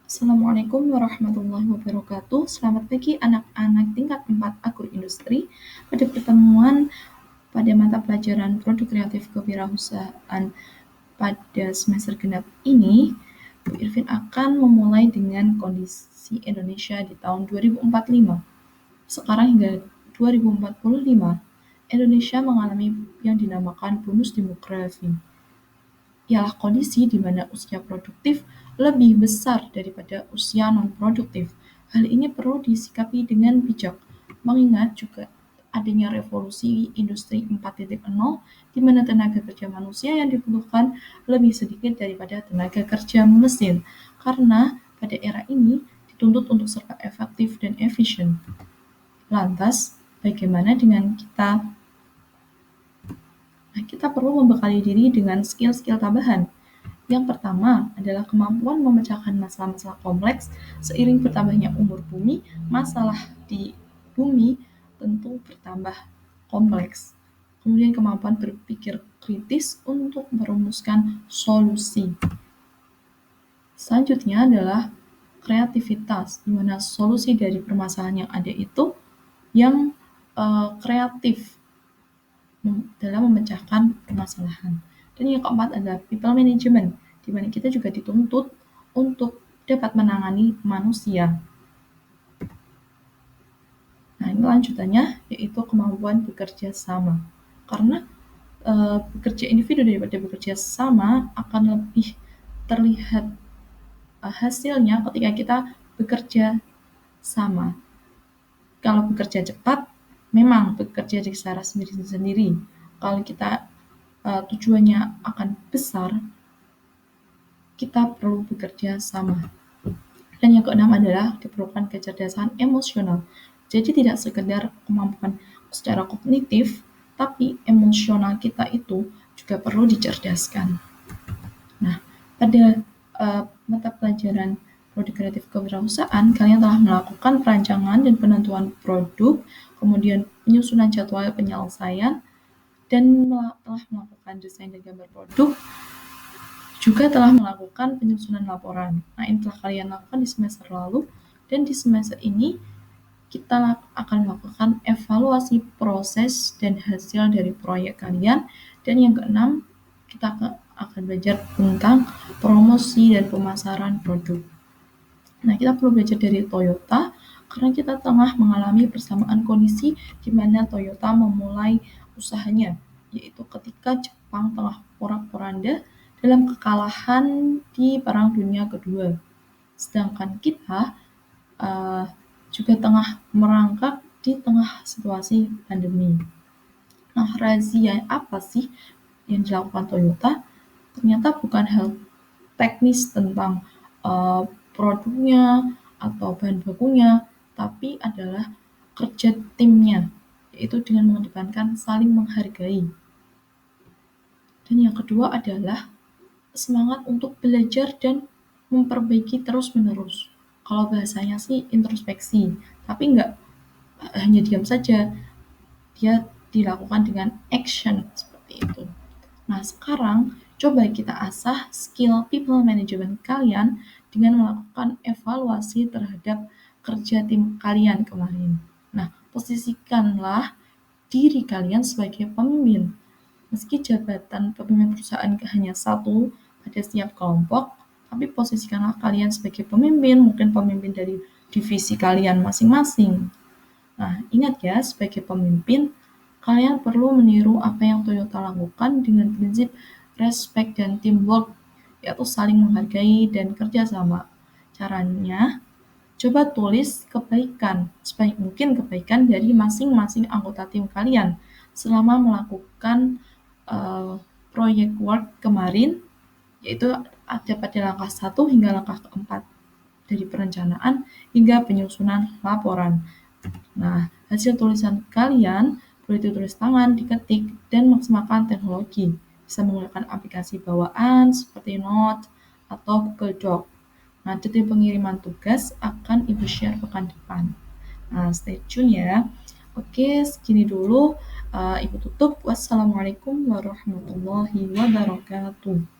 Assalamualaikum warahmatullahi wabarakatuh. Selamat pagi anak-anak tingkat 4 agroindustri. Pada pertemuan pada mata pelajaran Produk Kreatif Kewirausahaan pada semester genap ini, Bu Irvin akan memulai dengan kondisi Indonesia di tahun 2045. Sekarang hingga 2045, Indonesia mengalami yang dinamakan bonus demografi. Ialah kondisi di mana usia produktif lebih besar daripada usia non-produktif. Hal ini perlu disikapi dengan bijak, mengingat juga adanya revolusi industri 4.0 di mana tenaga kerja manusia yang dibutuhkan lebih sedikit daripada tenaga kerja mesin. Karena pada era ini dituntut untuk serba efektif dan efisien. Lantas, bagaimana dengan kita? Kita perlu membekali diri dengan skill-skill tambahan. Yang pertama adalah kemampuan memecahkan masalah-masalah kompleks seiring bertambahnya umur bumi, masalah di bumi tentu bertambah kompleks. Kemudian kemampuan berpikir kritis untuk merumuskan solusi. Selanjutnya adalah kreativitas, di mana solusi dari permasalahan yang ada itu yang kreatif dalam memecahkan permasalahan. Dan yang keempat adalah people management, di mana kita juga dituntut untuk dapat menangani manusia. Nah, ini lanjutannya yaitu kemampuan bekerja sama. Karena bekerja individu daripada bekerja sama akan lebih terlihat hasilnya ketika kita bekerja sama. Kalau bekerja cepat, memang bekerja secara sendiri-sendiri. Kalau kita tujuannya akan besar, kita perlu bekerja sama. Dan yang keenam adalah diperlukan kecerdasan emosional. Jadi tidak sekedar kemampuan secara kognitif, tapi emosional kita itu juga perlu dicerdaskan. Nah, pada mata pelajaran Produk Kreatif Kewirausahaan, kalian telah melakukan perancangan dan penentuan produk, kemudian penyusunan jadwal penyelesaian, dan telah melakukan desain dan gambar produk, juga telah melakukan penyusunan laporan. Nah, ini telah kalian lakukan di semester lalu, dan di semester ini kita akan melakukan evaluasi proses dan hasil dari proyek kalian. Dan yang keenam, kita akan belajar tentang promosi dan pemasaran produk. Nah, kita perlu belajar dari Toyota, karena kita tengah mengalami persamaan kondisi di mana Toyota memulai usahanya, yaitu ketika Jepang tengah porak-poranda dalam kekalahan di Perang Dunia Kedua. Sedangkan kita juga tengah merangkak di tengah situasi pandemi. Nah, razia apa sih yang dilakukan Toyota? Ternyata bukan hal teknis tentang produknya atau bahan bakunya, tapi adalah kerja timnya, yaitu dengan mengedepankan saling menghargai. Dan yang kedua adalah semangat untuk belajar dan memperbaiki terus-menerus. Kalau bahasanya sih introspeksi, tapi nggak hanya diam saja, dia dilakukan dengan action seperti itu. Nah, sekarang coba kita asah skill people management kalian dengan melakukan evaluasi terhadap kerja tim kalian kemarin. Nah, posisikanlah diri kalian sebagai pemimpin. Meski jabatan pemimpin perusahaan hanya satu pada setiap kelompok, tapi posisikanlah kalian sebagai pemimpin, mungkin pemimpin dari divisi kalian masing-masing. Nah, ingat ya, sebagai pemimpin, kalian perlu meniru apa yang Toyota lakukan dengan prinsip respect dan teamwork, yaitu saling menghargai dan kerjasama. Caranya, coba tulis kebaikan, sebanyak mungkin kebaikan dari masing-masing anggota tim kalian selama melakukan proyek work kemarin, yaitu ada pada langkah 1 hingga langkah keempat dari perencanaan hingga penyusunan laporan. Nah, hasil tulisan kalian boleh ditulis tangan, diketik, dan maksimalkan teknologi. Bisa menggunakan aplikasi bawaan seperti Note atau Google Doc. Nah, detail pengiriman tugas akan Ibu share pekan depan. Nah, stay tune ya. Oke, segini dulu. Ibu tutup. Wassalamualaikum warahmatullahi wabarakatuh.